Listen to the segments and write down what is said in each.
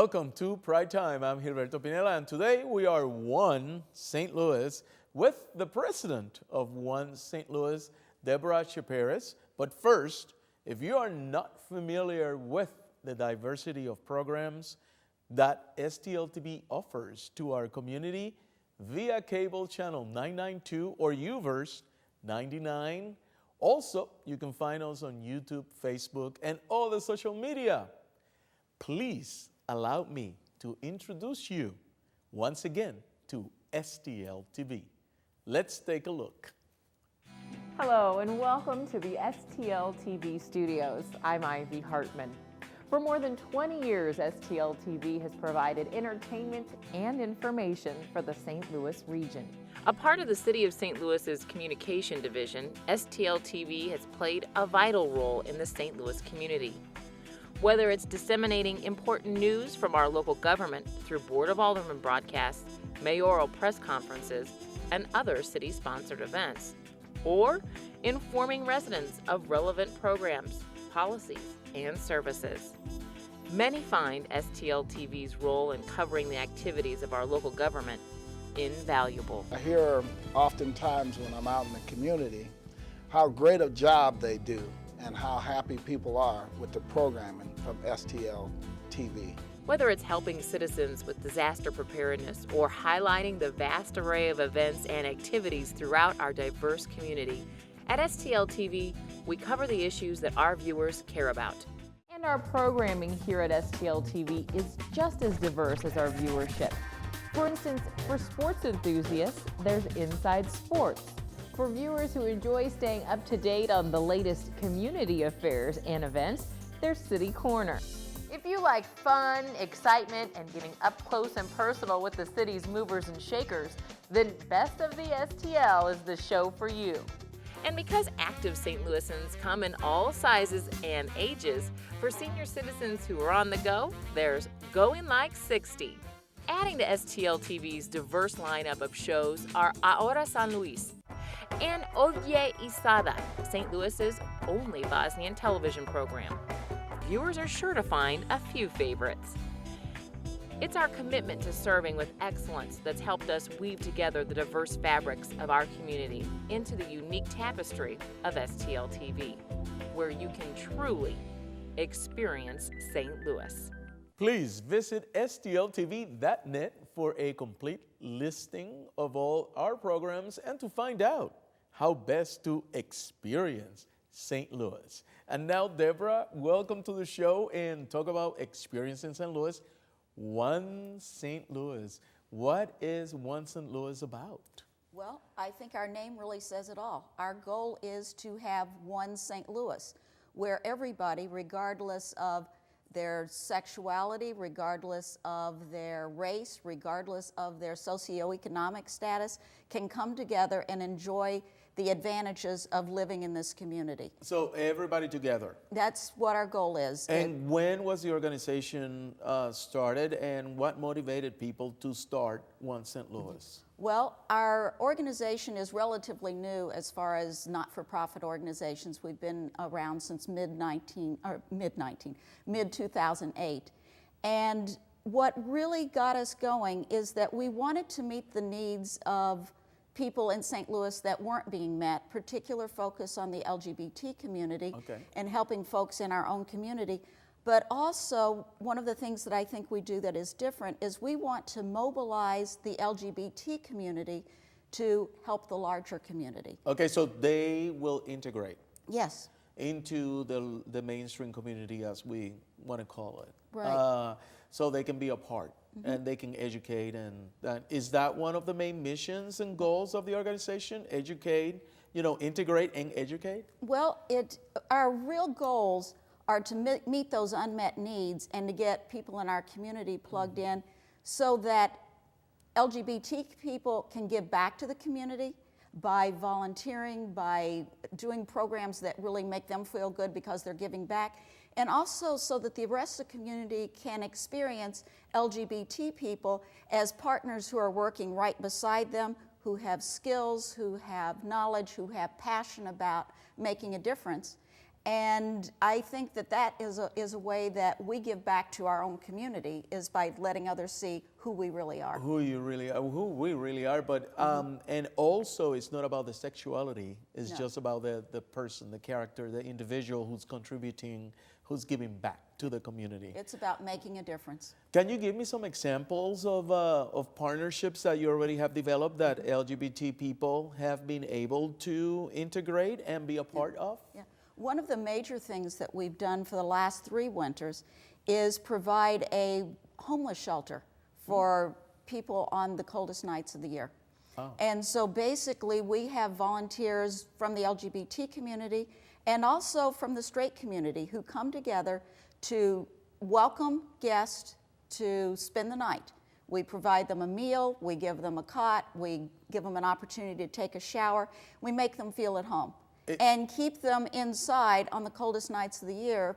Welcome to Pridetime. I'm Gilberto Pinella, and today we are One St. Louis with the president of One St. Louis, Deborah Chaperes. But first, if you are not familiar with the diversity of programs that STLTV offers to our community via cable channel 992 or U-Verse 99, also you can find us on YouTube, Facebook, and all the social media. Please allow me to introduce you once again to STLTV. Let's take a look. Hello and welcome to the STLTV studios. I'm Ivy Hartman. For more than 20 years, STLTV has provided entertainment and information for the St. Louis region. A part of the City of St. Louis's communication division, STLTV has played a vital role in the St. Louis community. Whether it's disseminating important news from our local government through Board of Aldermen broadcasts, mayoral press conferences, and other city-sponsored events, or informing residents of relevant programs, policies, and services. Many find STLTV's role in covering the activities of our local government invaluable. I hear oftentimes when I'm out in the community how great a job they do and how happy people are with the programming from STLTV. Whether it's helping citizens with disaster preparedness or highlighting the vast array of events and activities throughout our diverse community, at STLTV, we cover the issues that our viewers care about. And our programming here at STLTV is just as diverse as our viewership. For instance, for sports enthusiasts, there's Inside Sports. For viewers who enjoy staying up to date on the latest community affairs and events, there's City Corner. If you like fun, excitement, and getting up close and personal with the city's movers and shakers, then Best of the STL is the show for you. And because active St. Louisans come in all sizes and ages, for senior citizens who are on the go, there's Going Like 60. Adding to STLTV's diverse lineup of shows are Ahora San Luis and Oye Isada, St. Louis's only Bosnian television program. Viewers are sure to find a few favorites. It's our commitment to serving with excellence that's helped us weave together the diverse fabrics of our community into the unique tapestry of STLTV, where you can truly experience St. Louis. Please visit STLTV.net for a complete listing of all our programs and to find out how best to experience St. Louis. And now, Deborah, welcome to the show and talk about experiencing St. Louis. One St. Louis. What is One St. Louis about? Well, I think our name really says it all. Our goal is to have one St. Louis, where everybody, regardless of their sexuality, regardless of their race, regardless of their socioeconomic status, can come together and enjoy the advantages of living in this community. So everybody together. That's what our goal is. And when was the organization started, and what motivated people to start One St.Uluis? Well, our organization is relatively new as far as not-for-profit organizations. We've been around since mid-2008. And what really got us going is that we wanted to meet the needs of people in St. Louis that weren't being met, particular focus on the LGBT community and helping folks in our own community. But also, one of the things that I think we do that is different is we want to mobilize the LGBT community to help the larger community. Okay, so they will integrate. Yes. Into the mainstream community, as we want to call it. Right. So they can be a part and they can educate. And is that one of the main missions and goals of the organization? Educate, integrate and educate? Well, our real goals are to meet those unmet needs and to get people in our community plugged in so that LGBT people can give back to the community by volunteering, by doing programs that really make them feel good because they're giving back, and also so that the rest of the community can experience LGBT people as partners who are working right beside them, who have skills, who have knowledge, who have passion about making a difference. And I think that that is a way that we give back to our own community, is by letting others see who we really are. Who you really are, who we really are, but and also it's not about the sexuality. It's No. just about the person, the character, the individual who's contributing, who's giving back to the community. It's about making a difference. Can you give me some examples of partnerships that you already have developed that LGBT people have been able to integrate and be a part of? Yeah. One of the major things that we've done for the last 3 winters is provide a homeless shelter for people on the coldest nights of the year. Oh. And so basically we have volunteers from the LGBT community and also from the straight community who come together to welcome guests to spend the night. We provide them a meal, we give them a cot, we give them an opportunity to take a shower, we make them feel at home. And keep them inside on the coldest nights of the year,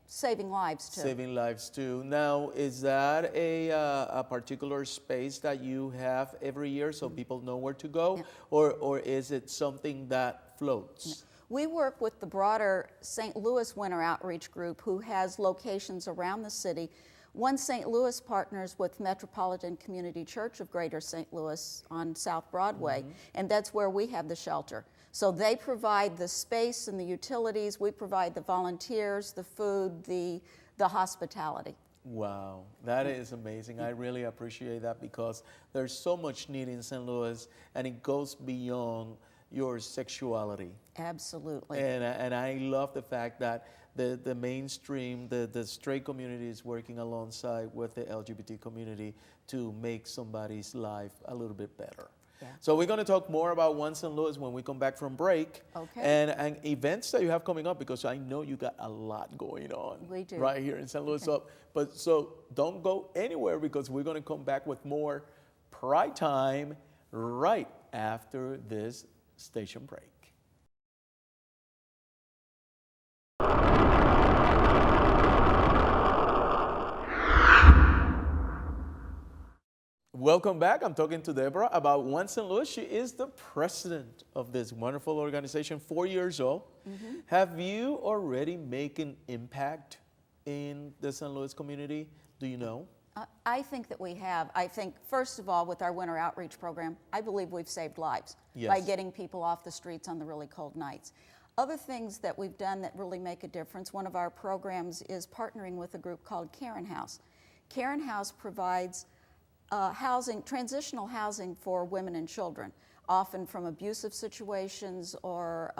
saving lives too. Saving lives too. Now, is that a particular space that you have every year so people know where to go? Yeah. Or is it something that floats? We work with the broader St. Louis Winter Outreach Group, who has locations around the city. One St. Louis partners with Metropolitan Community Church of Greater St. Louis on South Broadway, and that's where we have the shelter. So they provide the space and the utilities, we provide the volunteers, the food, the hospitality. Wow, that is amazing. I really appreciate that because there's so much need in St. Louis and it goes beyond your sexuality. Absolutely. And I love the fact that the mainstream, the straight community is working alongside with the LGBT community to make somebody's life a little bit better. Yeah. So we're going to talk more about One St. Louis when we come back from break. Okay. And events that you have coming up, because I know you got a lot going on. We do. Right here in St. Louis. Okay. So don't go anywhere because we're going to come back with more Pride Time right after this station break. Welcome back. I'm talking to Deborah about One St. Louis. She is the president of this wonderful organization, 4 years old. Have you already made an impact in the St. Louis community? Do you know? I think that we have. I think, first of all, with our winter outreach program, I believe we've saved lives by Yes. getting people off the streets on the really cold nights. Other things that we've done that really make a difference, one of our programs is partnering with a group called Caron House. Caron House provides housing, transitional housing for women and children, often from abusive situations or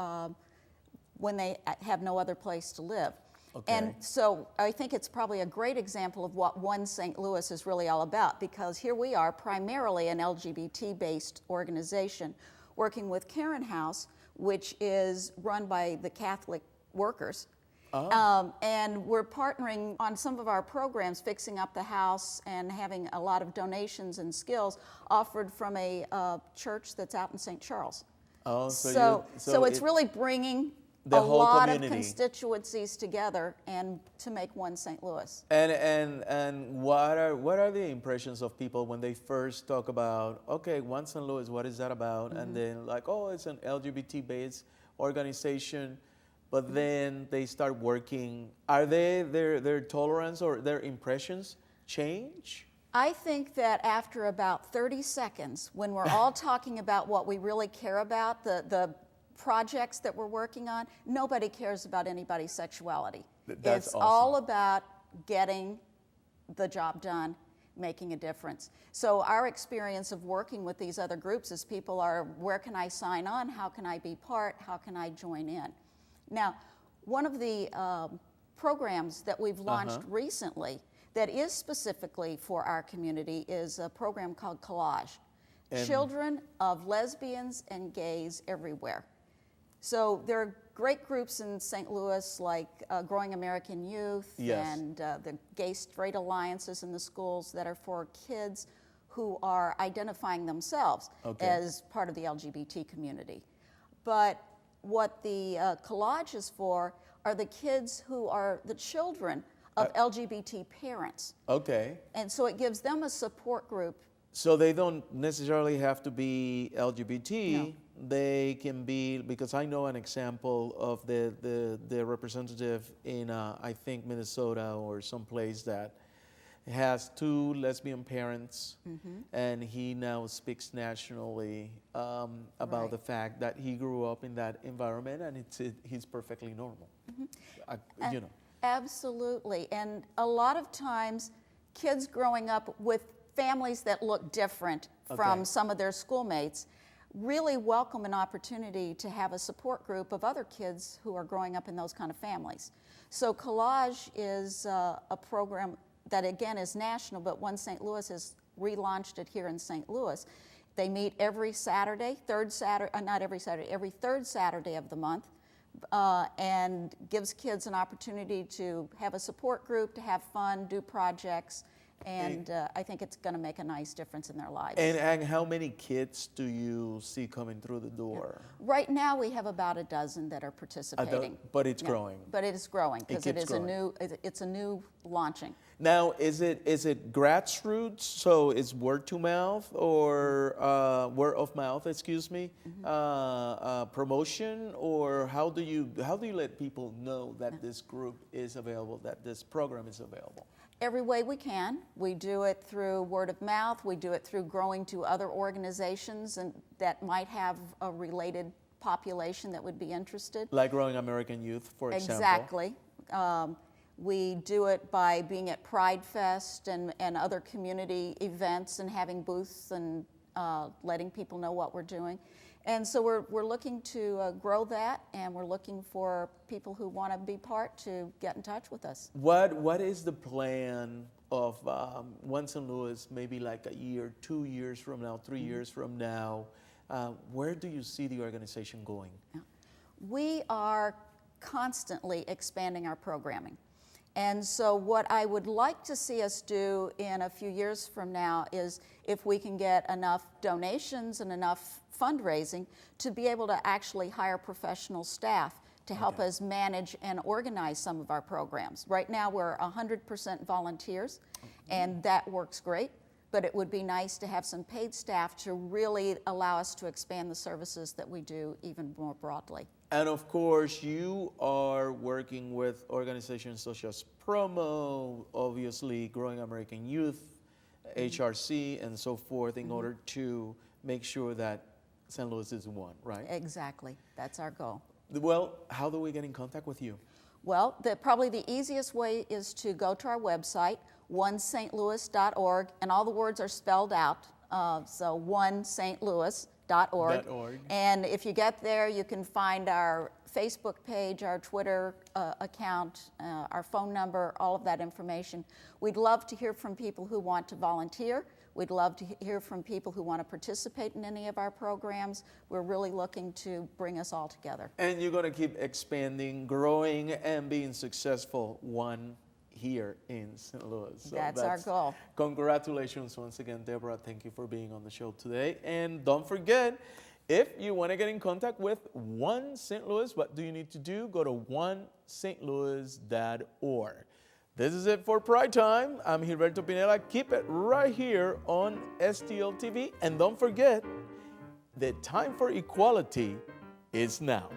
when they have no other place to live. Okay. And so I think it's probably a great example of what One St. Louis is really all about, because here we are primarily an LGBT-based organization working with Caron House, which is run by the Catholic workers. And we're partnering on some of our programs, fixing up the house and having a lot of donations and skills offered from a church that's out in St. Charles. Oh, So it's really bringing the a whole lot community. of constituencies together and to make One St. Louis. And what are the impressions of people when they first talk about, okay, One St. Louis, what is that about? And then like, oh, it's an LGBT-based organization. But then they start working. Are their tolerance or their impressions change? I think that after about 30 seconds, when we're all talking about what we really care about, the projects that we're working on, nobody cares about anybody's sexuality. That's It's awesome. all about getting the job done, making a difference. So our experience of working with these other groups is people are, where can I sign on? How can I be part? How can I join in? Now, one of the programs that we've launched recently that is specifically for our community is a program called Collage. Children of lesbians and gays everywhere. So there are great groups in St. Louis like Growing American Youth Yes. and the Gay Straight Alliances in the schools that are for kids who are identifying themselves as part of the LGBT community. But what the Collage is for are the kids who are the children of LGBT parents. Okay. And so it gives them a support group So they don't necessarily have to be LGBT. No. They can be, because I know an example of the representative in, I think, Minnesota or someplace that has two lesbian parents, and he now speaks nationally about Right. the fact that he grew up in that environment, and he's perfectly normal. You know. Absolutely. And a lot of times, kids growing up with families that look different from Okay. some of their schoolmates really welcome an opportunity to have a support group of other kids who are growing up in those kind of families. So Collage is a program that, again, is national, but One St. Louis has relaunched it here in St. Louis. They meet every Saturday, not every Saturday, every third Saturday of the month, and gives kids an opportunity to have a support group, to have fun, do projects, and I think it's going to make a nice difference in their lives. And how many kids do you see coming through the door? Right now, we have about a dozen that are participating. But it's Yeah. growing. But it is growing because it keeps is growing. it's a new launching. Now, is it grassroots? So it's word to mouth or word of mouth? Excuse me, promotion, or how do you let people know that this group is available, that this program is available? Every way we can. We do it through word of mouth. We do it through growing to other organizations and that might have a related population that would be interested. Like Growing American Youth, for example. Exactly. We do it by being at Pride Fest and other community events and having booths and letting people know what we're doing. And so we're looking to grow that, and we're looking for people who want to be part to get in touch with us. What is the plan of One St. Louis, maybe like a year, 2 years from now, 3 years from now? Where do you see the organization going? We are constantly expanding our programming. And so what I would like to see us do in a few years from now is if we can get enough donations and enough fundraising to be able to actually hire professional staff to help us manage and organize some of our programs. Right now we're 100% volunteers, and that works great, but it would be nice to have some paid staff to really allow us to expand the services that we do even more broadly. And of course, you are working with organizations such as Promo, obviously Growing American Youth, HRC, and so forth in order to make sure that St. Louis is one, right? Exactly, that's our goal. Well, how do we get in contact with you? Well, probably the easiest way is to go to our website, onestlouis.org, and all the words are spelled out, so onestlouis.org. .org. And if you get there, you can find our Facebook page, our Twitter account, our phone number, all of that information. We'd love to hear from people who want to volunteer. We'd love to hear from people who want to participate in any of our programs. We're really looking to bring us all together. And you're going to keep expanding, growing, and being successful one here in St. Louis. So That's our goal. Congratulations once again, Deborah. Thank you for being on the show today. And don't forget, if you want to get in contact with One St. Louis, what do you need to do? Go to onestlouis.org. This is it for Pride Time. I'm Gilberto Pineda. Keep it right here on STL TV. And don't forget, the time for equality is now.